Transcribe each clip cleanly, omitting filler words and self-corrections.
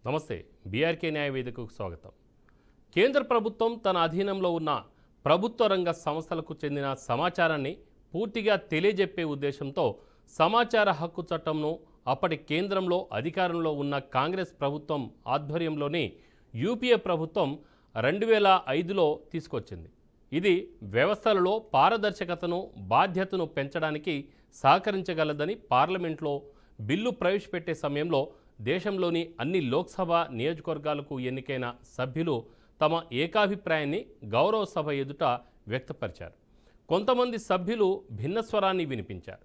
నమస్తే. బీఆర్కే న్యాయ వేదికకు స్వాగతం. కేంద్ర ప్రభుత్వం తన అధీనంలో ఉన్న ప్రభుత్వ రంగ సంస్థలకు చెందిన సమాచారాన్ని పూర్తిగా తెలియజెప్పే ఉద్దేశంతో సమాచార హక్కు చట్టంను అప్పటి కేంద్రంలో అధికారంలో ఉన్న కాంగ్రెస్ ప్రభుత్వం ఆధ్వర్యంలోని యూపీఏ ప్రభుత్వం 2005లో తీసుకొచ్చింది. ఇది వ్యవస్థలలో పారదర్శకతను, బాధ్యతను పెంచడానికి సహకరించగలదని పార్లమెంట్లో బిల్లు ప్రవేశపెట్టే సమయంలో దేశంలోని అన్ని లోక్సభ నియోజకవర్గాలకు ఎన్నికైన సభ్యులు తమ ఏకాభిప్రాయాన్ని గౌరవ సభ ఎదుట వ్యక్తపరిచారు. కొంతమంది సభ్యులు భిన్నస్వరాన్ని వినిపించారు,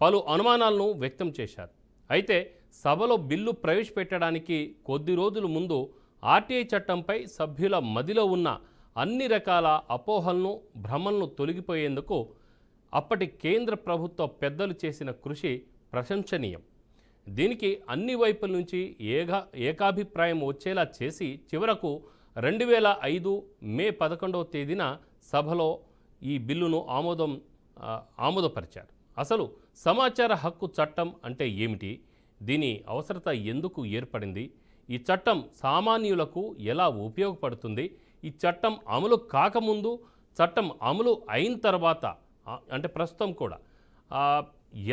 పలు అనుమానాలను వ్యక్తం చేశారు. అయితే సభలో బిల్లు ప్రవేశపెట్టడానికి కొద్ది రోజుల ముందు ఆర్టీఐ చట్టంపై సభ్యుల మదిలో ఉన్న అన్ని రకాల అపోహలను, భ్రమలను తొలగిపోయేందుకు అప్పటి కేంద్ర ప్రభుత్వ పెద్దలు చేసిన కృషి ప్రశంసనీయం. దీనికి అన్ని వైపుల నుంచి ఏకాభిప్రాయం వచ్చేలా చేసి చివరకు 2005 మే 11వ తేదీన సభలో ఈ బిల్లును ఆమోదపరిచారు. అసలు సమాచార హక్కు చట్టం అంటే ఏమిటి? దీని అవసరత ఎందుకు ఏర్పడింది? ఈ చట్టం సామాన్యులకు ఎలా ఉపయోగపడుతుంది? ఈ చట్టం అమలు కాకముందు, చట్టం అమలు అయిన తర్వాత అంటే ప్రస్తుతం కూడా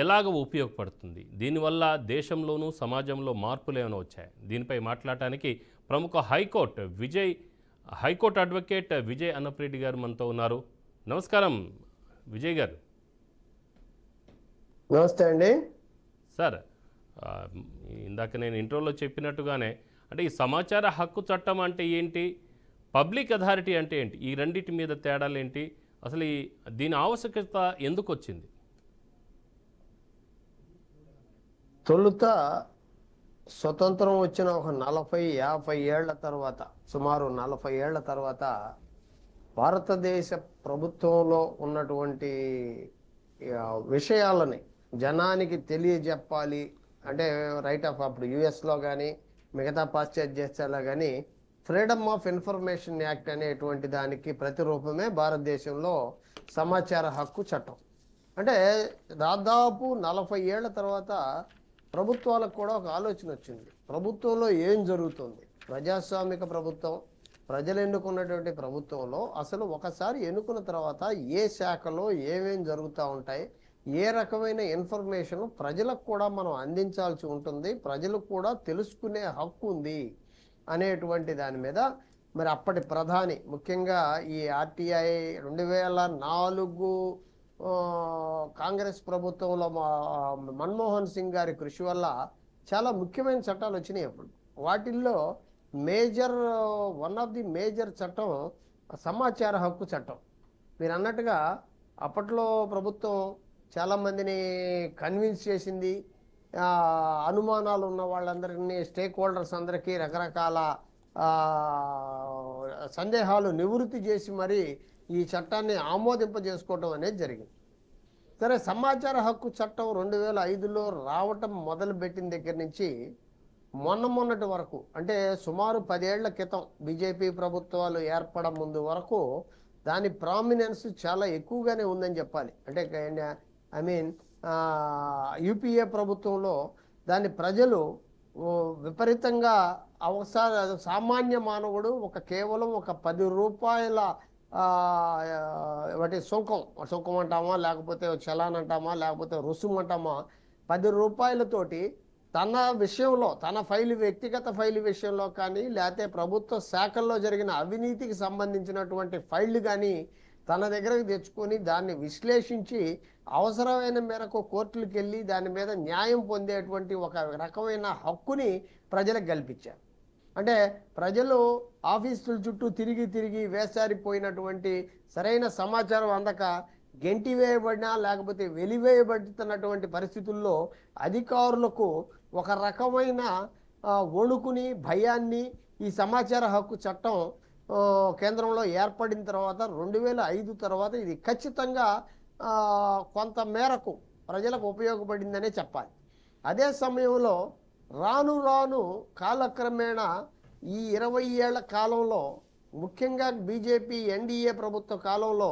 ఎలాగ ఉపయోగపడుతుంది? దీనివల్ల దేశంలోనూ సమాజంలో మార్పులు ఏమైనా వచ్చాయి? దీనిపై మాట్లాడటానికి ప్రముఖ హైకోర్టు అడ్వకేట్ విజయ్ అన్నప్రెడ్డి గారు మనతో ఉన్నారు. నమస్కారం విజయ్ గారు. నమస్తే అండి సార్. ఇందాక నేను ఇంట్రోలో చెప్పినట్టుగానే అంటే ఈ సమాచార హక్కు చట్టం అంటే ఏంటి, పబ్లిక్ అథారిటీ అంటే ఏంటి, ఈ రెండింటి మీద తేడాలు ఏంటి, అసలు దీని ఆవశ్యకత ఎందుకు వచ్చింది? తొలుత స్వతంత్రం వచ్చిన ఒక 40-50 ఏళ్ల తర్వాత, సుమారు 40 ఏళ్ల తర్వాత భారతదేశ ప్రభుత్వంలో ఉన్నటువంటి విషయాలని జనానికి తెలియజెప్పాలి అంటే రైట్ ఆఫ్ అప్పుడు యుఎస్లో కానీ మిగతా పాశ్చాత్య దేశాల్లో కానీ ఫ్రీడమ్ ఆఫ్ ఇన్ఫర్మేషన్ యాక్ట్ అనేటువంటి దానికి ప్రతిరూపమే భారతదేశంలో సమాచార హక్కు చట్టం. అంటే దాదాపు 40 ఏళ్ల తర్వాత ప్రభుత్వాలకు కూడా ఒక ఆలోచన వచ్చింది. ప్రభుత్వంలో ఏం జరుగుతుంది, ప్రజాస్వామిక ప్రభుత్వం, ప్రజలు ఎన్నుకున్నటువంటి ప్రభుత్వంలో అసలు ఒకసారి ఎన్నుకున్న తర్వాత ఏ శాఖలో ఏమేం జరుగుతూ ఉంటాయి, ఏ రకమైన ఇన్ఫర్మేషన్ ప్రజలకు కూడా మనం అందించాల్సి ఉంటుంది, ప్రజలకు కూడా తెలుసుకునే హక్కు ఉంది అనేటువంటి దాని మీద మరి అప్పటి ప్రధాని, ముఖ్యంగా ఈ ఆర్టీఐ 2004 కాంగ్రెస్ ప్రభుత్వంలో మన్మోహన్ సింగ్ గారి కృషి వల్ల చాలా ముఖ్యమైన చట్టాలు వచ్చినాయి. అప్పుడు వాటిల్లో వన్ ఆఫ్ ది మేజర్ చట్టం సమాచార హక్కు చట్టం. మీరు అన్నట్టుగా అప్పట్లో ప్రభుత్వం చాలామందిని కన్విన్స్ చేసింది. అనుమానాలు ఉన్న వాళ్ళందరినీ, స్టేక్ హోల్డర్స్ అందరికీ రకరకాల సందేహాలు నివృత్తి చేసి మరి ఈ చట్టాన్ని ఆమోదింపజేసుకోవటం అనేది జరిగింది. సరే, సమాచార హక్కు చట్టం 2005లో రావటం మొదలుపెట్టిన దగ్గర నుంచి మొన్నటి వరకు, అంటే సుమారు 10 ఏళ్ల క్రితం బీజేపీ ప్రభుత్వాలు ఏర్పడ ముందు వరకు దాని ప్రామినెన్స్ చాలా ఎక్కువగానే ఉందని చెప్పాలి. అంటే యూపీఏ ప్రభుత్వంలో దాని ప్రజలు విపరీతంగా సామాన్య మానవుడు కేవలం ఒక 10 రూపాయల వాటి సుంకం అంటామా, లేకపోతే చలాన్ అంటామా, లేకపోతే రుసుము అంటామా, 10 రూపాయలతోటి తన విషయంలో, తన వ్యక్తిగత ఫైలు విషయంలో కానీ, లేకపోతే ప్రభుత్వ శాఖల్లో జరిగిన అవినీతికి సంబంధించినటువంటి ఫైళ్లు కానీ తన దగ్గరకు తెచ్చుకొని దాన్ని విశ్లేషించి అవసరమైన మేరకు కోర్టులకు వెళ్ళి దాని మీద న్యాయం పొందేటువంటి ఒక రకమైన హక్కుని ప్రజలకు కల్పించారు. అంటే ప్రజలు ఆఫీసుల చుట్టూ తిరిగి వేసారిపోయినటువంటి, సరైన సమాచారం అందక గెంటివేయబడినా లేకపోతే వెలివేయబడుతున్నటువంటి పరిస్థితుల్లో అధికారులకు ఒక రకమైన వణుకుని, భయాన్ని ఈ సమాచార హక్కు చట్టం కేంద్రంలో ఏర్పడిన తర్వాత 2005 తర్వాత ఇది ఖచ్చితంగా కొంత మేరకు ప్రజలకు ఉపయోగపడిందనే చెప్పాలి. అదే సమయంలో రాను కాలక్రమేణా ఈ 20 ఏళ్ల కాలంలో, ముఖ్యంగా బీజేపీ ఎన్డీఏ ప్రభుత్వ కాలంలో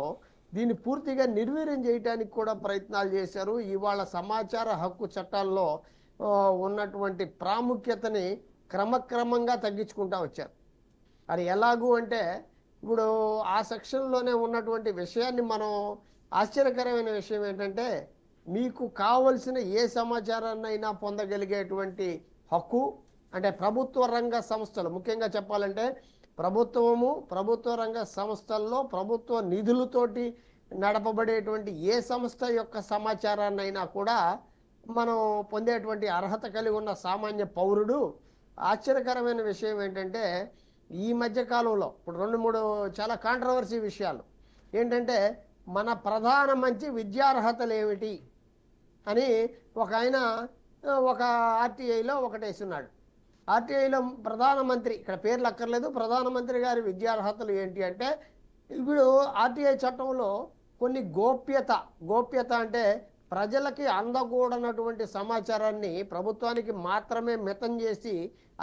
దీన్ని పూర్తిగా నిర్వీర్యం చేయడానికి కూడా ప్రయత్నాలు చేశారు. ఇవాళ సమాచార హక్కు చట్టాల్లో ఉన్నటువంటి ప్రాముఖ్యతని క్రమక్రమంగా తగ్గించుకుంటూ వచ్చారు. అది ఎలాగూ అంటే ఇప్పుడు ఆ సెక్షన్లోనే ఉన్నటువంటి విషయాన్ని మనం ఆశ్చర్యకరమైన విషయం ఏంటంటే మీకు కావలసిన ఏ సమాచారాన్నైనా పొందగలిగేటువంటి హక్కు అంటే ప్రభుత్వ రంగ సంస్థలు ముఖ్యంగా చెప్పాలంటే ప్రభుత్వ రంగ సంస్థల్లో ప్రభుత్వ నిధులతోటి నడపబడేటువంటి ఏ సంస్థ యొక్క సమాచారాన్నైనా కూడా మనం పొందేటువంటి అర్హత కలిగి ఉన్న సామాన్య పౌరుడు ఆశ్చర్యకరమైన విషయం ఏంటంటే ఈ మధ్య కాలంలో ఇప్పుడు 2-3 చాలా కాంట్రవర్సీ విషయాలు ఏంటంటే మన ప్రధానమంత్రి విద్యార్హతలు ఏమిటి అని ఒక ఆయన ఒక ఆర్టీఐలో ఒకటేస్తున్నాడు. ఆర్టీఐలో ప్రధానమంత్రి ఇక్కడ పేర్లు అక్కర్లేదు, ప్రధానమంత్రి గారి విద్యార్హతలు ఏంటి అంటే ఇప్పుడు ఆర్టీఐ చట్టంలో కొన్ని గోప్యత అంటే ప్రజలకి అందకూడనటువంటి సమాచారాన్ని ప్రభుత్వానికి మాత్రమే మితం చేసి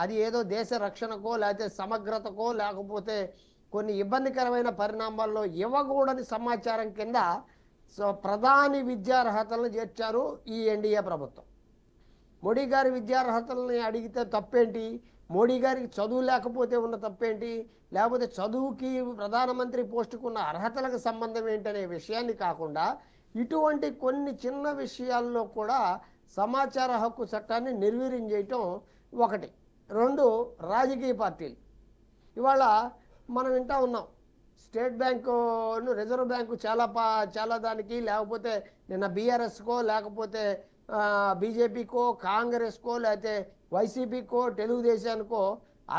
అది ఏదో దేశ రక్షణకో లేకపోతే సమగ్రతకో లేకపోతే కొన్ని ఇబ్బందికరమైన పరిణామాల్లో ఇవ్వకూడని సమాచారం కింద ప్రధాని విద్యార్హతలను చేర్చారు ఈ ఎన్డీఏ ప్రభుత్వం. మోడీ గారి విద్యార్హతలని అడిగితే తప్పేంటి, మోడీ గారికి చదువు లేకపోతే ఉన్న తప్పేంటి, లేకపోతే చదువుకి ప్రధానమంత్రి పోస్టుకు ఉన్న అర్హతలకు సంబంధం ఏంటనే విషయాన్ని కాకుండా ఇటువంటి కొన్ని చిన్న విషయాల్లో కూడా సమాచార హక్కు చట్టాన్ని నిర్వీర్యం చేయటం ఒకటి. 2 రాజకీయ పార్టీలు ఇవాళ మనం వింటా ఉన్నాం స్టేట్ బ్యాంకును రిజర్వ్ బ్యాంకు చాలా దానికి లేకపోతే నిన్న బీఆర్ఎస్కో లేకపోతే బీజేపీకో కాంగ్రెస్కో లేకపోతే వైసీపీకో తెలుగుదేశానికో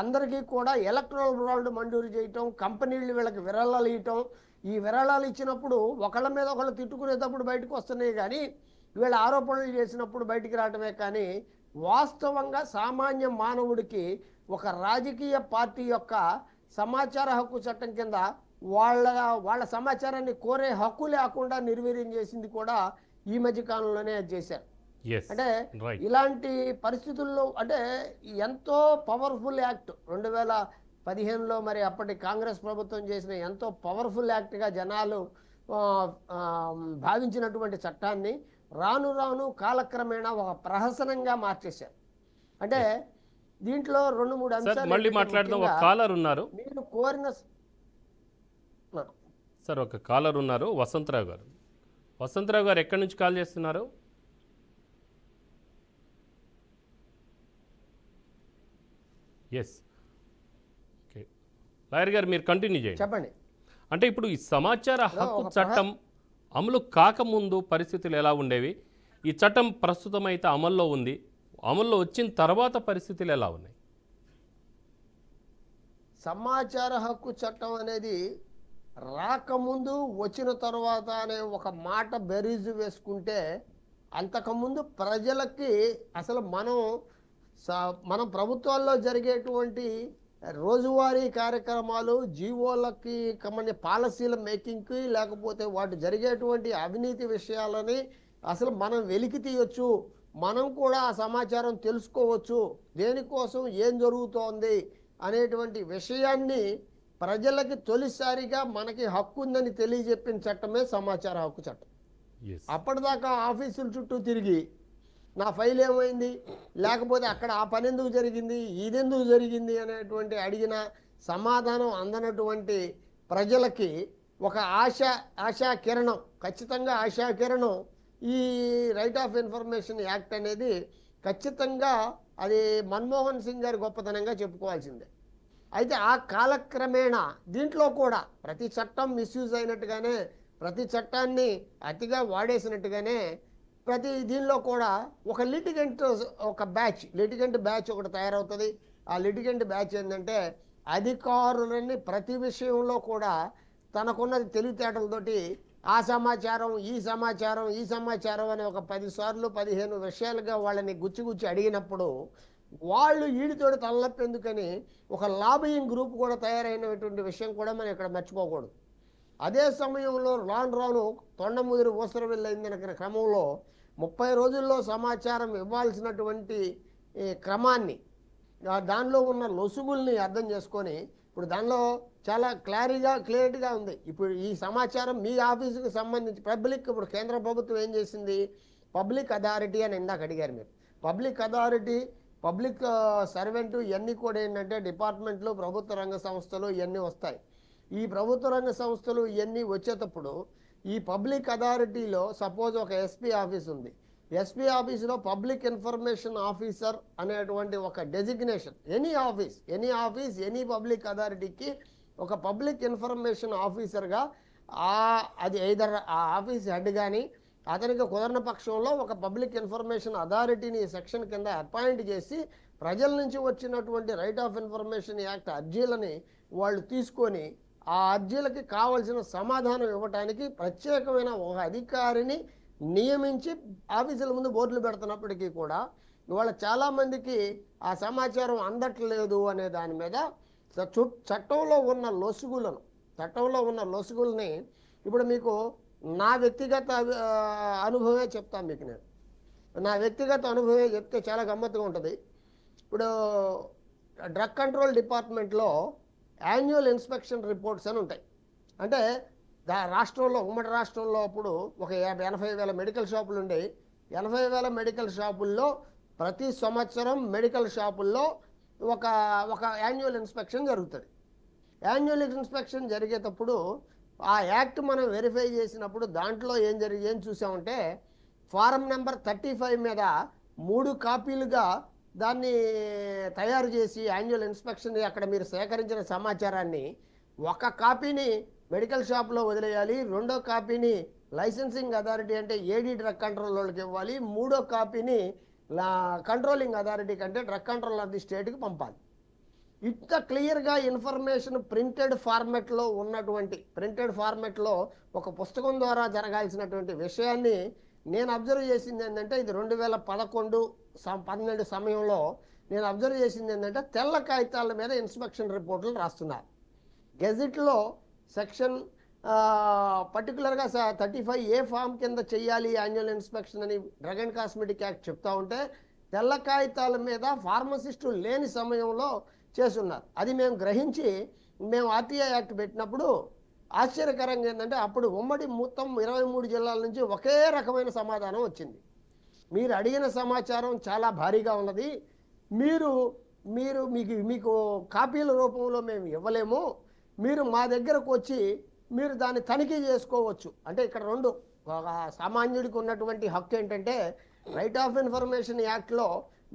అందరికీ కూడా ఎలక్ట్రల్ బాండ్ మంజూరు చేయటం, కంపెనీలు వీళ్ళకి విరాళాలు ఇవ్వటం, ఈ విరాళాలు ఇచ్చినప్పుడు ఒకళ్ళ మీద ఒకళ్ళు తిట్టుకునేటప్పుడు బయటకు వస్తున్నాయి కానీ వీళ్ళ ఆరోపణలు చేసినప్పుడు బయటికి రావటమే కానీ వాస్తవంగా సామాన్య మానవుడికి ఒక రాజకీయ పార్టీ యొక్క సమాచార హక్కు చట్టం కింద వాళ్ళ సమాచారాన్ని కోరే హక్కు లేకుండా నిర్వీర్యం చేసింది కూడా ఈ మధ్య కాలంలోనే చేశారు. అంటే ఇలాంటి పరిస్థితుల్లో అంటే ఎంతో పవర్ఫుల్ యాక్ట్ 2015లో మరి అప్పటి కాంగ్రెస్ ప్రభుత్వం చేసిన ఎంతో పవర్ఫుల్ యాక్ట్గా జనాలు భావించినటువంటి చట్టాన్ని రాను రాను కాలక్రమేణా ఒక ప్రహసనంగా మార్చేశారు. అంటే దీంట్లో 2-3 అంశాలు మళ్ళీ మాట్లాడదాం. ఒక కాలర్ ఉన్నారు, మీరు కోరిన సార్ ఒక కాలర్ ఉన్నారు, వసంతరావు గారు. వసంతరావు గారు ఎక్కడి నుంచి కాల్ చేస్తున్నారు? ఎస్ ఓకే లాయర్ గారు మీరు కంటిన్యూ చేయండి. చెప్పండి. అంటే ఇప్పుడు ఈ సమాచార హక్కు చట్టం అమలు కాకముందు పరిస్థితులు ఎలా ఉండేవి, ఈ చట్టం ప్రస్తుతం అయితే అమల్లో ఉంది, అమల్లో వచ్చిన తర్వాత పరిస్థితులు ఎలా ఉన్నాయి? సమాచార హక్కు చట్టం అనేది రాకముందు వచ్చిన తర్వాత అనే ఒక మాట బెరీజు వేసుకుంటే అంతకుముందు ప్రజలకి అసలు మనం ప్రభుత్వాల్లో జరిగేటువంటి రోజువారీ కార్యక్రమాలు జీవోలకి పాలసీల మేకింగ్కి లేకపోతే వాటి జరిగేటువంటి అవినీతి విషయాలని అసలు మనం వెలికి తీయొచ్చు, మనం కూడా ఆ సమాచారం తెలుసుకోవచ్చు, దేనికోసం ఏం జరుగుతోంది అనేటువంటి విషయాన్ని ప్రజలకి తొలిసారిగా మనకి హక్కు ఉందని తెలియజెప్పిన చట్టమే సమాచార హక్కు చట్టం. అప్పటిదాకా ఆఫీసుల చుట్టూ తిరిగి నా ఫైల్ ఏమైంది లేకపోతే అక్కడ ఆ పని ఎందుకు జరిగింది ఇదెందుకు జరిగింది అనేటువంటి అడిగిన సమాధానం అందనటువంటి ప్రజలకి ఒక ఆశా కిరణం, ఖచ్చితంగా ఆశా కిరణం ఈ రైట్ ఆఫ్ ఇన్ఫర్మేషన్ యాక్ట్ అనేది ఖచ్చితంగా అది మన్మోహన్ సింగ్ గారి గొప్పతనంగా చెప్పుకోవాల్సిందే. అయితే ఆ కాలక్రమేణా దీంట్లో కూడా ప్రతి చట్టం మిస్యూజ్ అయినట్టుగానే ప్రతి చట్టాన్ని అతిగా వాడేసినట్టుగానే ప్రతి దీనిలో కూడా ఒక లిటిగెంట్ బ్యాచ్ ఒకటి తయారవుతుంది. ఆ లిటిగెంట్ బ్యాచ్ ఏంటంటే అధికారులని ప్రతి విషయంలో కూడా తనకున్నది తెలివితేటలతోటి ఆ సమాచారం ఈ సమాచారం అని ఒక 10 సార్లు 15 విషయాలుగా వాళ్ళని గుచ్చి అడిగినప్పుడు వాళ్ళు ఈడితోటి తలనొప్పెందుకని ఒక లాబియింగ్ గ్రూప్ కూడా తయారైనటువంటి విషయం కూడా మనం ఇక్కడ మర్చిపోకూడదు. అదే సమయంలో రాను తొండముదిరి ఊసరవెళ్ళైందనే క్రమంలో 30 రోజుల్లో సమాచారం ఇవ్వాల్సినటువంటి క్రమాన్ని దానిలో ఉన్న లొసుగుల్ని అర్థం చేసుకొని ఇప్పుడు దానిలో చాలా క్లియర్గా ఉంది. ఇప్పుడు ఈ సమాచారం మీ ఆఫీసుకి సంబంధించి ఇప్పుడు కేంద్ర ప్రభుత్వం ఏం చేసింది, పబ్లిక్ అథారిటీ అని ఇందాక అడిగారు మీరు. పబ్లిక్ అథారిటీ పబ్లిక్ సర్వెంటు ఇవన్నీ కూడా ఏంటంటే డిపార్ట్మెంట్లు, ప్రభుత్వ రంగ సంస్థలు ఇవన్నీ వస్తాయి. ఈ ప్రభుత్వ రంగ సంస్థలు ఇవన్నీ వచ్చేటప్పుడు ఈ పబ్లిక్ అథారిటీలో సపోజ్ ఒక ఎస్పీ ఆఫీస్ ఉంది. ఎస్పీ ఆఫీసులో పబ్లిక్ ఇన్ఫర్మేషన్ ఆఫీసర్ అనేటువంటి ఒక designation, any office any public అథారిటీకి ఒక పబ్లిక్ ఇన్ఫర్మేషన్ ఆఫీసర్గా అది ఐదర్ ఆ ఆఫీస్ హెడ్ కానీ అతనికి కుదరని పక్షంలో ఒక పబ్లిక్ ఇన్ఫర్మేషన్ అథారిటీని సెక్షన్ కింద అపాయింట్ చేసి ప్రజల నుంచి వచ్చినటువంటి రైట్ ఆఫ్ ఇన్ఫర్మేషన్ యాక్ట్ అర్జీలని వాళ్ళు తీసుకొని ఆ అర్జీలకి కావలసిన సమాధానం ఇవ్వడానికి ప్రత్యేకమైన ఒక అధికారిని నియమించి ఆఫీసుల ముందు బోర్డులు పెడుతున్నప్పటికీ కూడా ఇవాళ చాలామందికి ఆ సమాచారం అందట్లేదు అనే దాని మీద చట్టంలో ఉన్న లొసుగుల్ని ఇప్పుడు మీకు నా వ్యక్తిగత అనుభవమే చెప్తాను మీకు. నేను నా వ్యక్తిగత అనుభవమే చెప్తే చాలా గమ్మత్తుగా ఉంటుంది. ఇప్పుడు డ్రగ్ కంట్రోల్ డిపార్ట్మెంట్లో యాన్యువల్ ఇన్స్పెక్షన్ రిపోర్ట్స్ అని ఉంటాయి. అంటే రాష్ట్రంలో ఉమ్మడి రాష్ట్రంలో అప్పుడు ఒక 80,000 మెడికల్ షాపులు ఉండేవి. 80,000 మెడికల్ షాపుల్లో ప్రతి సంవత్సరం మెడికల్ షాపుల్లో ఒక యాన్యువల్ ఇన్స్పెక్షన్ జరుగుతుంది. యాన్యువల్ ఇన్స్పెక్షన్ జరిగేటప్పుడు ఆ యాక్ట్ మనం వెరిఫై చేసినప్పుడు దాంట్లో ఏం చూసామంటే ఫారం నెంబర్ 35 మీద 3 కాపీలుగా దాన్ని తయారు చేసి యాన్యువల్ ఇన్స్పెక్షన్ అక్కడ మీరు సేకరించిన సమాచారాన్ని ఒక కాపీని మెడికల్ షాప్లో వదిలేయాలి, 2వ కాపీని లైసెన్సింగ్ అథారిటీ అంటే ఏడీ డ్రగ్ కంట్రోల్ వాళ్ళకి ఇవ్వాలి, 3వ కాపీని కంట్రోలింగ్ అథారిటీ కంటే డ్రగ్ కంట్రోల్ ఆఫ్ ది స్టేట్కి పంపాలి. ఇంత క్లియర్గా ఇన్ఫర్మేషన్ ప్రింటెడ్ ఫార్మెట్లో ఒక పుస్తకం ద్వారా జరగాల్సినటువంటి విషయాన్ని నేను అబ్జర్వ్ చేసింది ఏంటంటే ఇది 2011-12 సమయంలో నేను అబ్జర్వ్ చేసింది ఏంటంటే తెల్ల కాగితాల మీద ఇన్స్పెక్షన్ రిపోర్టులు రాస్తున్నారు. గెజిట్లో సెక్షన్ పర్టికులర్గా 35A ఫామ్ కింద చెయ్యాలి యాన్యువల్ ఇన్స్పెక్షన్ అని డ్రగ్ అండ్ కాస్మెటిక్ యాక్ట్ చెప్తా ఉంటే తెల్ల కాగితాల మీద ఫార్మసిస్టు లేని సమయంలో చేస్తున్నారు. అది మేము గ్రహించి మేము ఆర్టీఐ యాక్ట్ పెట్టినప్పుడు ఆశ్చర్యకరంగా ఏంటంటే అప్పుడు ఉమ్మడి మొత్తం 23 జిల్లాల నుంచి ఒకే రకమైన సమాధానం వచ్చింది. మీరు అడిగిన సమాచారం చాలా భారీగా ఉన్నది, మీకు కాపీల రూపంలో మేము ఇవ్వలేము, మీరు మా దగ్గరకు వచ్చి మీరు దాన్ని తనిఖీ చేసుకోవచ్చు. అంటే ఇక్కడ సామాన్యుడికి ఉన్నటువంటి హక్కు ఏంటంటే రైట్ ఆఫ్ ఇన్ఫర్మేషన్ యాక్ట్లో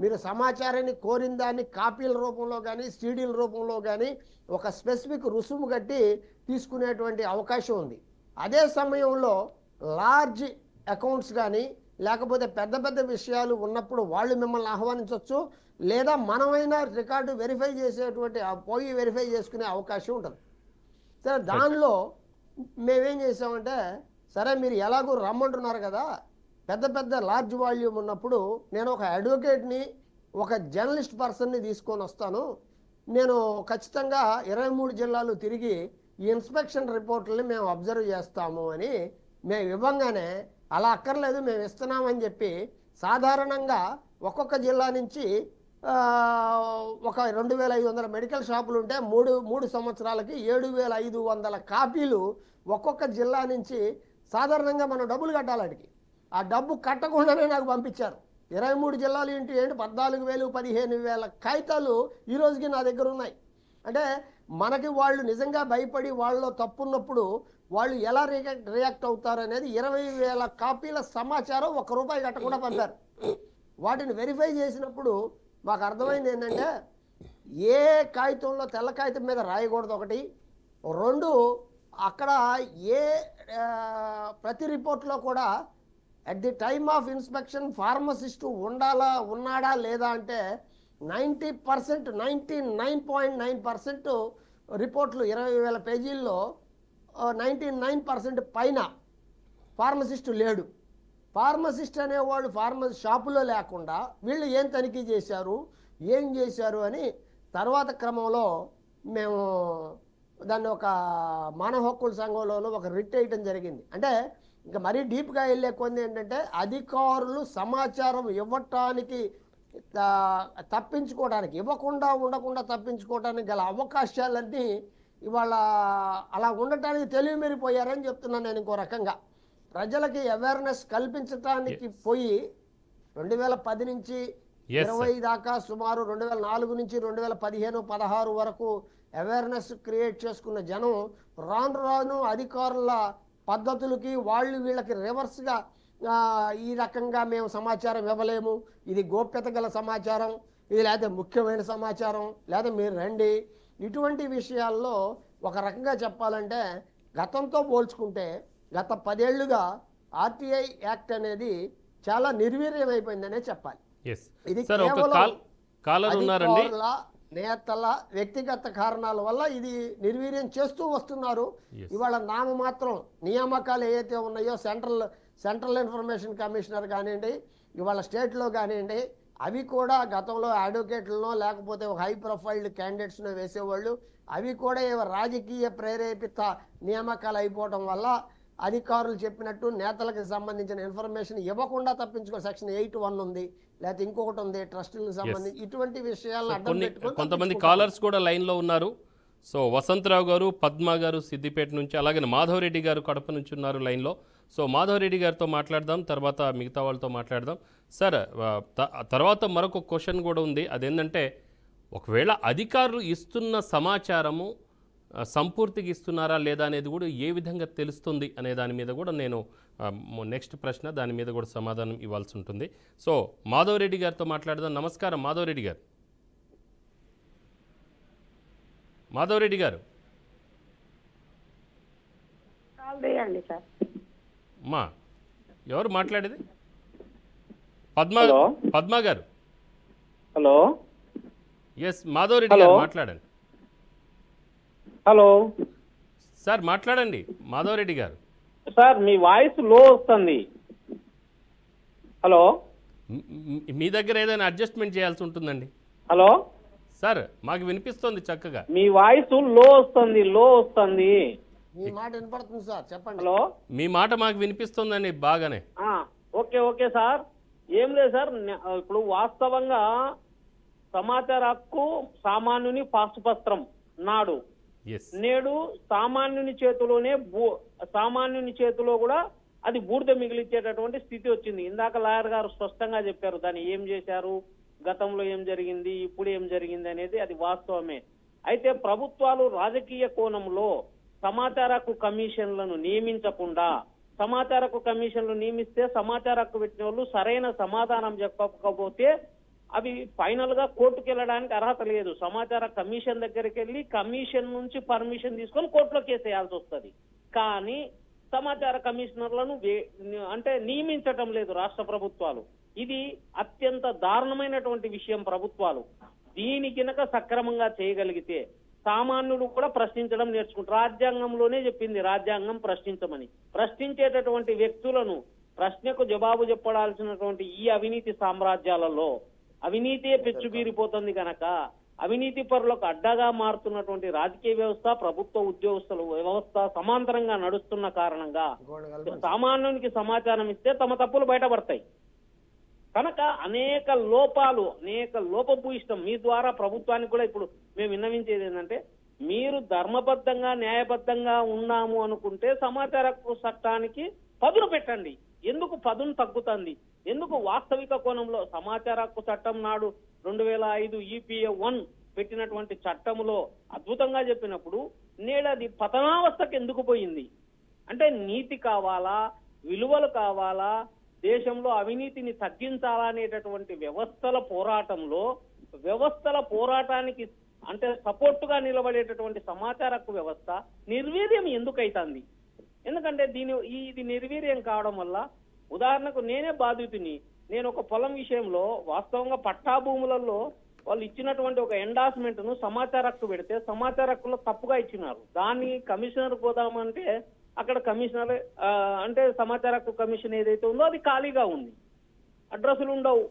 మీరు సమాచారాన్ని కోరిన దాన్ని కాపీల రూపంలో కానీ సీడీల రూపంలో కానీ ఒక స్పెసిఫిక్ రుసుము కట్టి తీసుకునేటువంటి అవకాశం ఉంది. అదే సమయంలో లార్జ్ అకౌంట్స్ కానీ లేకపోతే పెద్ద విషయాలు ఉన్నప్పుడు వాళ్ళు మిమ్మల్ని ఆహ్వానించవచ్చు, లేదా మనమైనా రికార్డు వెరిఫై చేసేటువంటి పోయి వెరిఫై చేసుకునే అవకాశం ఉంటుంది. సరే, దానిలో మేమేం చేసామంటే సరే మీరు ఎలాగో రమ్మంటున్నారు కదా, పెద్ద లార్జ్ వాల్యూమ్ ఉన్నప్పుడు నేను ఒక అడ్వకేట్ని ఒక జర్నలిస్ట్ పర్సన్ని తీసుకొని వస్తాను, నేను ఖచ్చితంగా 23 జిల్లాలు తిరిగి ఈ ఇన్స్పెక్షన్ రిపోర్ట్లని మేము అబ్జర్వ్ చేస్తాము అని మేము ఇవ్వంగానే అలా అక్కర్లేదు మేము ఇస్తున్నామని చెప్పి సాధారణంగా ఒక్కొక్క జిల్లా నుంచి ఒక 2,500 మెడికల్ షాపులు ఉంటే 3 సంవత్సరాలకి 7,500 కాపీలు ఒక్కొక్క జిల్లా నుంచి సాధారణంగా మనం డబ్బులు కట్టాలడికి ఆ డబ్బు కట్టకుండానే నాకు పంపించారు. 23 జిల్లాలు ఏంటి 14,000 15,000 కాగితాలు ఈ రోజుకి నా దగ్గర ఉన్నాయి. అంటే మనకి వాళ్ళు నిజంగా భయపడి వాళ్ళలో తప్పున్నప్పుడు వాళ్ళు ఎలా రియాక్ట్ అవుతారు అనేది 20,000 కాపీల సమాచారం ₹1 కట్టకుండా పంపారు. వాటిని వెరిఫై చేసినప్పుడు మాకు అర్థమైంది ఏంటంటే ఏ కాగితంలో తెల్ల కాగితం మీద రాయకూడదు, 1, 2 అక్కడ ప్రతి రిపోర్ట్లో కూడా at the time of inspection pharmacist ఉన్నాడా లేదా అంటే 90%, 99.9% రిపోర్ట్లు 20,000 పేజీల్లో 99% పైన ఫార్మసిస్టు లేడు. ఫార్మసిస్ట్ అనేవాడు షాపులో లేకుండా వీళ్ళు ఏం తనిఖీ చేశారు అని తర్వాత క్రమంలో మేము దాన్ని ఒక మానవ హక్కుల సంఘంలోనూ ఒక రిట్ వేయటం జరిగింది. అంటే ఇంకా మరీ డీప్గా వెళ్ళే కొన్ని ఏంటంటే అధికారులు సమాచారం ఇవ్వటానికి ఉండకుండా తప్పించుకోవడానికి గల అవకాశాలన్నీ ఇవాళ అలా ఉండటానికి తెలివిమీరిపోయారని చెప్తున్నాను నేను. ఇంకో రకంగా ప్రజలకి అవేర్నెస్ కల్పించడానికి పోయి 2010 నుంచి Yes, sir. 20 దాకా సుమారు 2004 నుంచి 2015-16 వరకు అవేర్నెస్ క్రియేట్ చేసుకున్న జనం రాను రాను అధికారుల పద్ధతులకి వీళ్ళకి రివర్స్గా ఈ రకంగా మేము సమాచారం ఇవ్వలేము, ఇది గోప్యత గల సమాచారం, ఇది లేకపోతే ముఖ్యమైన సమాచారం, లేదా మీరు రండి, ఇటువంటి విషయాల్లో ఒక రకంగా చెప్పాలంటే గతంతో పోల్చుకుంటే గత 10 ఏళ్లుగా ఆర్టీఐ యాక్ట్ అనేది చాలా నిర్వీర్యమైపోయిందనే చెప్పాలి. ఇది కేవలం అధికారుల నేతల వ్యక్తిగత కారణాల వల్ల ఇది నిర్వీర్యం చేస్తూ వస్తున్నారు. ఇవాళ నామమాత్రం నియామకాలు ఏవైతే ఉన్నాయో సెంట్రల్ ఇన్ఫర్మేషన్ కమిషనర్ కానివ్వండి, ఇవాళ స్టేట్లో కానివ్వండి, అవి కూడా గతంలో అడ్వకేట్లనో లేకపోతే ఒక హై ప్రొఫైల్డ్ క్యాండిడేట్స్నో వేసేవాళ్ళు, అవి కూడా రాజకీయ ప్రేరేపిత నియామకాలు అయిపోవడం వల్ల అధికారులు చెప్పినట్టు నేతలకు సంబంధించిన ఇన్ఫర్మేషన్ ఇవ్వకుండా తప్పించుకో సెక్షన్ 8(1) ఉంది, లేకపోతే ఇంకొకటి ఉంది ట్రస్టులకు సంబంధించి, ఇటువంటి విషయాలను అడ్డం పెట్టుకొని కొంతమంది కాలర్స్ కూడా లైన్లో ఉన్నారు. సో వసంతరావు గారు, పద్మ గారు సిద్దిపేట నుంచి, అలాగే మాధవరెడ్డి గారు కడప నుంచి ఉన్నారు లైన్లో. సో మాధవరెడ్డి గారితో మాట్లాడదాం, తర్వాత మిగతా వాళ్ళతో మాట్లాడదాం. సార్, తర్వాత మరొక క్వశ్చన్ కూడా ఉంది. అదేంటంటే ఒకవేళ అధికారులు ఇస్తున్న సమాచారము సంపూర్తిగా ఇస్తున్నారా లేదా అనేది కూడా ఏ విధంగా తెలుస్తుంది అనే దాని మీద కూడా నేను నెక్స్ట్ ప్రశ్న, దాని మీద కూడా సమాధానం ఇవ్వాల్సి ఉంటుంది. సో మాధవరెడ్డి గారితో మాట్లాడదాం. నమస్కారం మాధవరెడ్డి గారు. మాధవరెడ్డి గారు మా ఎవరు మాట్లాడేది? పద్మ గారు. హలో. ఎస్ మాధవరెడ్డి గారు మాట్లాడండి. హలో సార్ మాట్లాడండి మాధవరెడ్డి గారు. సార్ మీ వాయిస్ లో వస్తుంది. హలో. మీ దగ్గర ఏదైనా అడ్జస్ట్మెంట్ చేయాల్సి ఉంటుందండి. హలో సార్ మాకు వినిపిస్తుంది చక్కగా. మీ వాయిస్ లో వస్తుంది. మీ మాట వినపడుతుంది సార్, చెప్పండి. హలో. మీ మాట మాకు వినిపిస్తుందండి బాగానే. Okay sir. ఏం లేదు సార్, ఇప్పుడు వాస్తవంగా సమాచార హక్కు సామాన్యుని పాశుపత్రం నాడు నేడు సామాన్యుని చేతిలో కూడా అది బూడిద మిగిలిచ్చేటటువంటి స్థితి వచ్చింది. ఇందాక లాయర్ గారు స్పష్టంగా చెప్పారు దాన్ని ఏం చేశారు, గతంలో ఏం జరిగింది, ఇప్పుడు ఏం జరిగింది అనేది అది వాస్తవమే. అయితే ప్రభుత్వాలు రాజకీయ కోణంలో సమాచార హక్కు కమిషన్లను నియమించకుండా, సమాచార హక్కు కమిషన్లు నియమిస్తే సమాచార హక్కు పెట్టిన వాళ్ళు సరైన సమాధానం చెప్పకపోతే అవి ఫైనల్ గా కోర్టుకు వెళ్ళడానికి అర్హత లేదు. సమాచార కమిషన్ దగ్గరికి వెళ్ళి కమిషన్ నుంచి పర్మిషన్ తీసుకొని కోర్టులో కేసు వేయాల్సి వస్తుంది. కానీ సమాచార కమిషనర్లను అంటే నియమించటం లేదు రాష్ట్ర ప్రభుత్వాలు. ఇది అత్యంత దారుణమైనటువంటి విషయం. ప్రభుత్వాలు దీని కినక సక్రమంగా చేయగలిగితే సామాన్యులు కూడా ప్రశ్నించడం నేర్చుకుంటారు. రాజ్యాంగంలోనే చెప్పింది రాజ్యాంగం ప్రశ్నించమని. ప్రశ్నించేటటువంటి వ్యక్తులను ప్రశ్నకు జవాబు చెప్పడాల్సినటువంటి ఈ అవినీతి సామ్రాజ్యాలలో అవినీతే పెచ్చుబీరిపోతుంది కనుక అవినీతి పరులకు అడ్డగా మారుతున్నటువంటి రాజకీయ వ్యవస్థ, ప్రభుత్వ ఉద్యోగస్తుల వ్యవస్థ సమాంతరంగా నడుస్తున్న కారణంగా సామాన్యునికి సమాచారం ఇస్తే తమ తప్పులు బయటపడతాయి. కనుక అనేక లోపభూయిష్టం మీ ద్వారా ప్రభుత్వానికి కూడా ఇప్పుడు మేము విన్నవించేది ఏంటంటే, మీరు ధర్మబద్ధంగా న్యాయబద్ధంగా ఉన్నాము అనుకుంటే సమాచార హక్కు చట్టానికి పదును పెట్టండి. ఎందుకు పదును తగ్గుతుంది? ఎందుకు వాస్తవిక కోణంలో సమాచార హక్కు చట్టం నాడు 2005 EPA 1 పెట్టినటువంటి చట్టములో అద్భుతంగా చెప్పినప్పుడు నేడది పతనావస్థకు ఎందుకు పోయింది? అంటే నీతి కావాలా, విలువలు కావాలా, దేశంలో అవినీతిని తగ్గించాలా అనేటటువంటి వ్యవస్థల పోరాటానికి అంటే సపోర్టుగా నిలబడేటటువంటి సమాచార హక్కు వ్యవస్థ నిర్వీర్యం ఎందుకైతుంది? ఎందుకంటే ఇది నిర్వీర్యం కావడం వల్ల, ఉదాహరణకు నేనే బాధితుని, నేను ఒక పొలం విషయంలో వాస్తవంగా పట్టా భూములలో వాళ్ళు ఇచ్చినటువంటి ఒక ఎండార్స్మెంట్ ను సమాచార హక్కు పెడితే సమాచార హక్కులో తప్పుగా ఇచ్చినారు. దాన్ని కమిషనర్ పోదామంటే అక్కడ కమిషనర్ అంటే సమాచార హక్కు కమిషన్ ఏదైతే ఉందో అది ఖాళీగా ఉంది, అడ్రస్లు ఉండవు.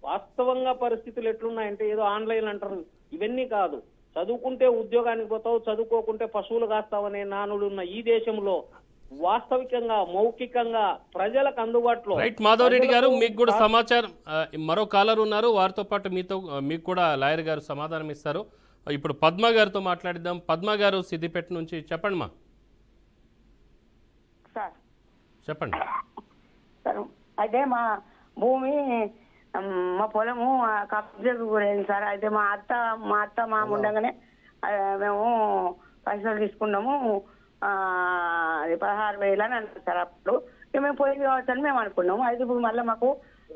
వాస్తవంగా పరిస్థితులు ఎట్లున్నాయంటే ఏదో ఆన్లైన్ అంటారు, ఇవన్నీ కాదు. చదువుకుంటే ఉద్యోగానికి పోతావు, చదువుకోకుంటే పశువులు కాస్తావనే నానుడు ఉన్న ఈ దేశంలో వాస్తవికంగా మౌఖికంగా ప్రజలకు అందుబాటులో. రైట్ మాధవరెడ్డి గారు, మీకు కూడా సమాచారం, మరో కాలర్ ఉన్నారు, వారితో పాటు మీకు కూడా లాయర్ గారు సమాధానం ఇస్తారు. ఇప్పుడు పద్మ గారితో మాట్లాడిద్దాం. పద్మ గారు సిద్దిపేట నుంచి, చెప్పండి మా. చెప్పండి. అదే మా భూమి మా పొలము కబ్జాకు గురైంది సార్. అయితే మా అత్త ఉండగానే మేము పైసలు తీసుకున్నాము. అది 16,000 అని అన్నారు సార్. అప్పుడు మేము పోయింది కావచ్చు అని మేము అనుకున్నాము. అయితే ఇప్పుడు మళ్ళీ మాకు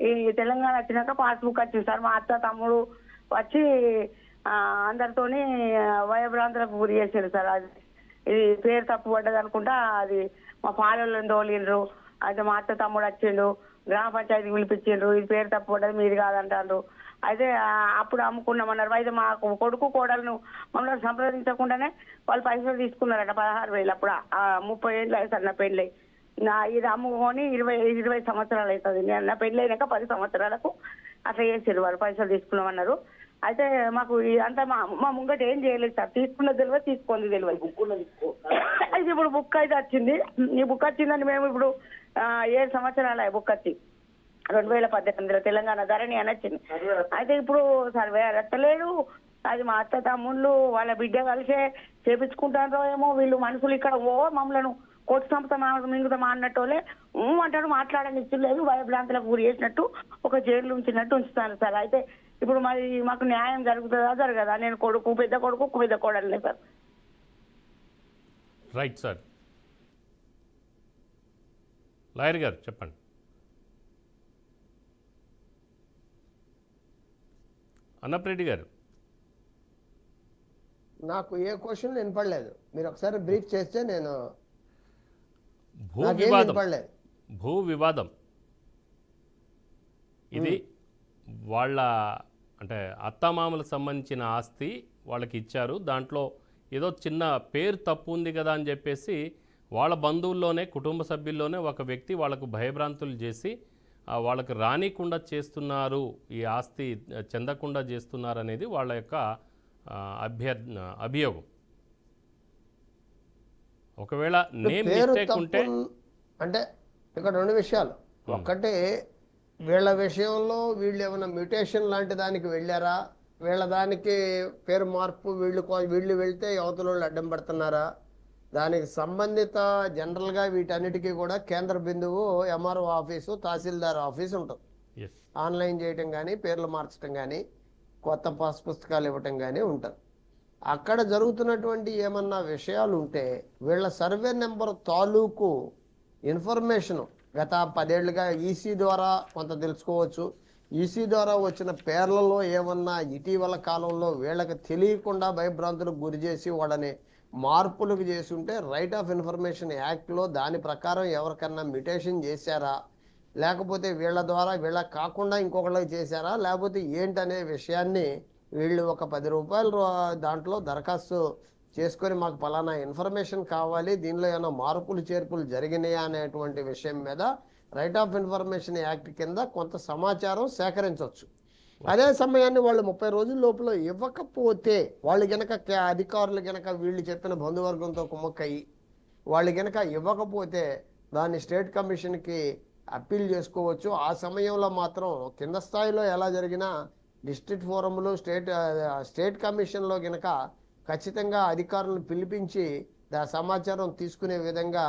ఈ తెలంగాణ వచ్చినాక పాస్బుక్ వచ్చింది సార్. మా అత్త తమ్ముడు వచ్చి అందరితోని భయభ్రాంతులకు గురి చేశారు సార్. అది ఇది పేరు తప్పు పడ్డది అనుకుంటా. అది మా పాలెళ్ళని తోలిండ్రు. అయితే మా అత్త తమ్ముడు వచ్చిండు, గ్రామ పంచాయతీ పిలిపించిండ్రు, ఇది పేరు తప్పు పడ్డది మీది కాదంటారు. అయితే అప్పుడు అమ్ముకున్నామన్నారు. అయితే మా కొడుకు కోడలను మమ్మల్ని సంప్రదించకుండానే వాళ్ళు పైసలు తీసుకున్నారట 16,000. అప్పుడు 30 ఏళ్ళు అవుతుంది నా పెళ్ళి. ఇది అమ్ముకొని 20 సంవత్సరాలు అవుతుంది. నా పెళ్ళి అయినాక 10 సంవత్సరాలకు అట్లా చేసారు వాళ్ళు. పైసలు తీసుకున్నామన్నారు. అయితే మాకు అంతా మా ముంగట ఏం చేయలేదు సార్. తీసుకున్నది తెలియదు, తీసుకుంది తెలియదు. అయితే ఇప్పుడు బుక్ అయితే వచ్చింది. ఈ బుక్ వచ్చిందని మేము ఇప్పుడు 7 సంవత్సరాలు బుక్ వచ్చి 2018లో తెలంగాణ ధరణి అని వచ్చింది. అయితే ఇప్పుడు సర్వే ఎత్తలేదు. అది మా అత్త తమ్ముళ్ళు వాళ్ళ బిడ్డ కలిసే చేపించుకుంటారో ఏమో. వీళ్ళు మనుషులు ఇక్కడ మమ్మల్ని కోర్టు సంస్థ మింగుతామా అన్నట్టులే అంటాడు. మాట్లాడనిచ్చలేదు. భయభ్రాంతులకు గురి చేసినట్టు ఒక జైలు ఉంచినట్టు ఉంచుతాను సార్. అయితే ఇప్పుడు మరి మాకు న్యాయం జరుగుతుందా జరగదా? నేను పెద్ద కొడుకు పెద్ద కోడలే సార్. Right sir. లాయర్ గారు చెప్పండి. అన్నప్రెడ్డి గారు, నాకు ఏ క్వశ్చన్ వినపడలేదు. మీరు ఒకసారి బ్రీఫ్ చేస్తే నేను వినపడలేదు. భూ వివాదం ఇది వాళ్ళ అంటే అత్తమామలకు సంబంధించిన ఆస్తి వాళ్ళకి ఇచ్చారు. దాంట్లో ఏదో చిన్న పేరు తప్పు ఉంది కదా అని చెప్పేసి వాళ్ళ బంధువుల్లోనే కుటుంబ సభ్యుల్లోనే ఒక వ్యక్తి వాళ్ళకు భయభ్రాంతులు చేసి వాళ్ళకు రానికుండా చేస్తున్నారు, ఈ ఆస్తి చెందకుండా చేస్తున్నారు అనేది వాళ్ళ యొక్క అభియోగం. ఒకవేళ నేమ్ మిస్టేక్ ఉంటే అంటే ఇక్కడ 2 విషయాలు. ఒకటి, వీళ్ళ విషయంలో వీళ్ళు ఏమైనా మ్యూటేషన్ లాంటి దానికి వెళ్ళారా? వీళ్ళ దానికి పేరు మార్పు వీళ్ళు వెళ్తే అవతల వాళ్ళు అడ్డం పడుతున్నారా? దానికి సంబంధిత జనరల్గా వీటన్నిటికీ కూడా కేంద్ర బిందువు ఎంఆర్ఓ ఆఫీసు, తహసీల్దార్ ఆఫీసు ఉంటుంది. ఆన్లైన్ చేయటం కానీ, పేర్లు మార్చడం కానీ, కొత్త పాస్ పుస్తకాలు ఇవ్వటం కానీ ఉంటుంది. అక్కడ జరుగుతున్నటువంటి ఏమన్నా విషయాలు ఉంటే వీళ్ళ సర్వే నెంబర్ తాలూకు ఇన్ఫర్మేషను గత 10 ఏళ్ళుగా ఈసీ ద్వారా కొంత తెలుసుకోవచ్చు. ఈసీ ద్వారా వచ్చిన పేర్లలో ఏమన్నా ఇటీవల కాలంలో వీళ్ళకి తెలియకుండా భయభ్రాంతులకు గురి చేసి వాళ్ళని మార్పులకు చేసి ఉంటే రైట్ ఆఫ్ ఇన్ఫర్మేషన్ యాక్ట్లో దాని ప్రకారం ఎవరికన్నా మ్యూటేషన్ చేశారా, లేకపోతే వీళ్ళ ద్వారా వీళ్ళకి కాకుండా ఇంకొకళ్ళకి చేశారా, లేకపోతే ఏంటనే విషయాన్ని వీళ్ళు ఒక 10 రూపాయలు దాంట్లో దరఖాస్తు చేసుకొని మాకు పలానా ఇన్ఫర్మేషన్ కావాలి, దీనిలో ఏమైనా మార్పులు చేర్పులు జరిగినాయా అనేటువంటి విషయం మీద రైట్ ఆఫ్ ఇన్ఫర్మేషన్ యాక్ట్ కింద కొంత సమాచారం సేకరించవచ్చు. అదే సమయాన్ని వాళ్ళు 30 రోజుల లోపల ఇవ్వకపోతే వాళ్ళు గనక అధికారులు గనక వీళ్ళు చెప్పిన బంధువర్గంతో కుమ్మక్కయి వాళ్ళు గనక ఇవ్వకపోతే దాన్ని స్టేట్ కమిషన్కి అప్పీల్ చేసుకోవచ్చు. ఆ సమయంలో మాత్రం కింద స్థాయిలో ఎలా జరిగినా డిస్ట్రిక్ట్ ఫోరంలు స్టేట్ కమిషన్లో గనక ఖచ్చితంగా అధికారులను పిలిపించి సమాచారం తీసుకునే విధంగా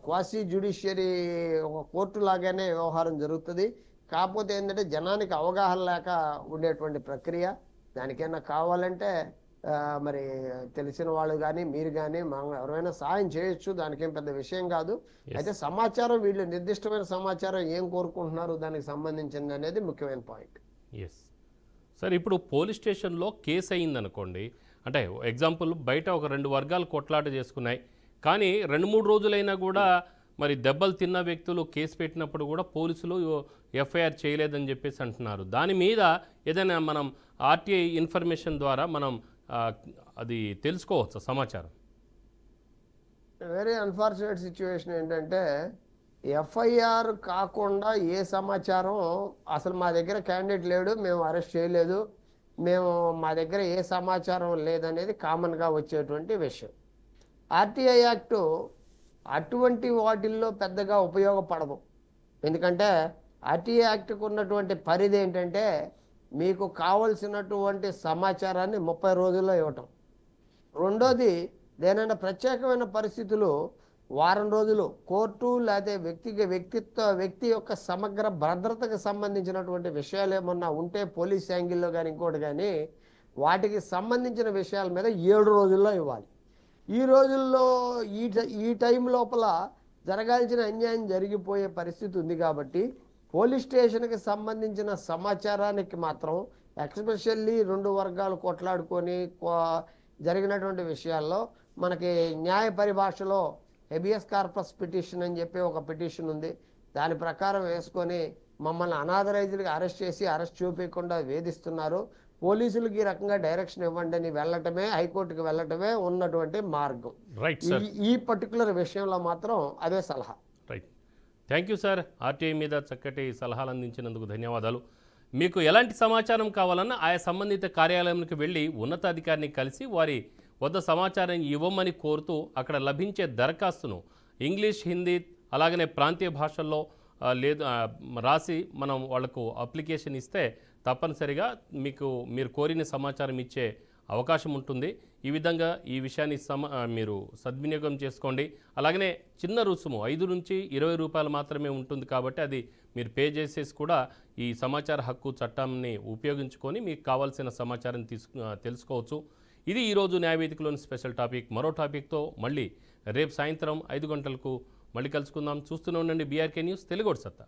క్వాసీ జ్యుడిషియరీ ఒక కోర్టు లాగానే వ్యవహారం జరుగుతుంది. కాకపోతే ఏంటంటే జనానికి అవగాహన లేక ఉండేటువంటి ప్రక్రియ. దానికైనా కావాలంటే మరి తెలిసిన వాళ్ళు కానీ మీరు కానీ ఎవరైనా సాయం చేయొచ్చు, దానికేం పెద్ద విషయం కాదు. అయితే సమాచారం వీళ్ళు నిర్దిష్టమైన సమాచారం ఏం కోరుకుంటున్నారు దానికి సంబంధించింది అనేది ముఖ్యమైన పాయింట్. ఎస్ సార్, ఇప్పుడు పోలీస్ స్టేషన్లో కేసు అయిందనుకోండి, అంటే ఎగ్జాంపుల్ బయట ఒక 2 వర్గాలు కొట్లాట చేసుకున్నాయి, కానీ 2-3 రోజులైనా కూడా మరి దెబ్బలు తిన్న వ్యక్తులు కేసు పెట్టినప్పుడు కూడా పోలీసులు ఎఫ్ఐఆర్ చేయలేదని చెప్పేసి అంటున్నారు. దాని మీద ఏదైనా మనం ఆర్టీఐ ఇన్ఫర్మేషన్ ద్వారా మనం అది తెలుసుకోవచ్చు సమాచారం? వెరీ అన్ఫార్చునేట్ సిచ్యువేషన్ ఏంటంటే ఎఫ్ఐఆర్ కాకుండా ఏ సమాచారం అసలు మా దగ్గర క్యాండిడేట్ లేడు, మేము అరెస్ట్ చేయలేదు, మా దగ్గర ఏ సమాచారం లేదనేది కామన్గా వచ్చేటువంటి విషయం. ఆర్టీఐ యాక్టు అటువంటి వాటిల్లో పెద్దగా ఉపయోగపడదు. ఎందుకంటే ఆర్టీఐ యాక్ట్కు ఉన్నటువంటి పరిధి ఏంటంటే మీకు కావలసినటువంటి సమాచారాన్ని 30 రోజుల్లో ఇవ్వటం. రెండోది, దేనైనా ప్రత్యేకమైన పరిస్థితులు వారం రోజులు కోర్టు లేకపోతే వ్యక్తి యొక్క సమగ్ర భద్రతకు సంబంధించినటువంటి విషయాలు ఏమన్నా ఉంటే పోలీస్ యాంగిల్లో కానీ ఇంకోటి కానీ వాటికి సంబంధించిన విషయాల మీద 7 రోజుల్లో ఇవ్వాలి. ఈ రోజుల్లో ఈ టైం లోపల జరగాల్సిన అన్యాయం జరిగిపోయే పరిస్థితి ఉంది కాబట్టి పోలీస్ స్టేషన్కి సంబంధించిన సమాచారానికి మాత్రం ఎక్స్పెషల్లీ 2 వర్గాలు కొట్లాడుకొని జరిగినటువంటి విషయాల్లో మనకి న్యాయ పరిభాషలో హెబియస్ కార్పస్ పిటిషన్ అని చెప్పి ఒక పిటిషన్ ఉంది. దాని ప్రకారం వేసుకొని మమ్మల్ని అనాథరైజ్డ్గా అరెస్ట్ చేసి అరెస్ట్ చూపించకుండా వేధిస్తున్నారు, పోలీసులకి ఈ రకంగా డైరెక్షన్ ఇవ్వండి అని వెళ్ళటమే, హైకోర్టుకి వెళ్ళటమే ఉన్నటువంటి మార్గం. రైట్ ఈ పర్టికులర్ విషయంలో మాత్రం అదే సలహా. Right, thank you sir. RTI మీద చక్కటి సలహాలు అందించినందుకు ధన్యవాదాలు. మీకు ఎలాంటి సమాచారం కావాలన్నా ఆయా సంబంధిత కార్యాలయానికి వెళ్ళి ఉన్నతాధికారిని కలిసి వారి వద్ద సమాచారం ఇవ్వమని కోరుతూ అక్కడ లభించే దరఖాస్తును ఇంగ్లీష్, హిందీ అలాగనే ప్రాంతీయ భాషల్లో రాసి మనం వాళ్లకు అప్లికేషన్ ఇస్తే తప్పనిసరిగా మీరు కోరిన సమాచారం ఇచ్చే అవకాశం ఉంటుంది. ఈ విధంగా ఈ విషయాన్ని మీరు సద్వినియోగం చేసుకోండి. అలాగనే చిన్న రుసుము 5 నుంచి 20 రూపాయలు మాత్రమే ఉంటుంది కాబట్టి అది మీరు పే చేసేసి కూడా ఈ సమాచార హక్కు చట్టాన్ని ఉపయోగించుకొని మీకు కావాల్సిన సమాచారం తెలుసుకోవచ్చు. ఇది ఈరోజు న్యాయవేదికలోని స్పెషల్ టాపిక్. మరో టాపిక్తో మళ్ళీ రేపు సాయంత్రం 5 గంటలకు మళ్ళీ కలుసుకుందాం. చూస్తూనే ఉండండి బీఆర్కే న్యూస్, తెలుగోడి సత్తా.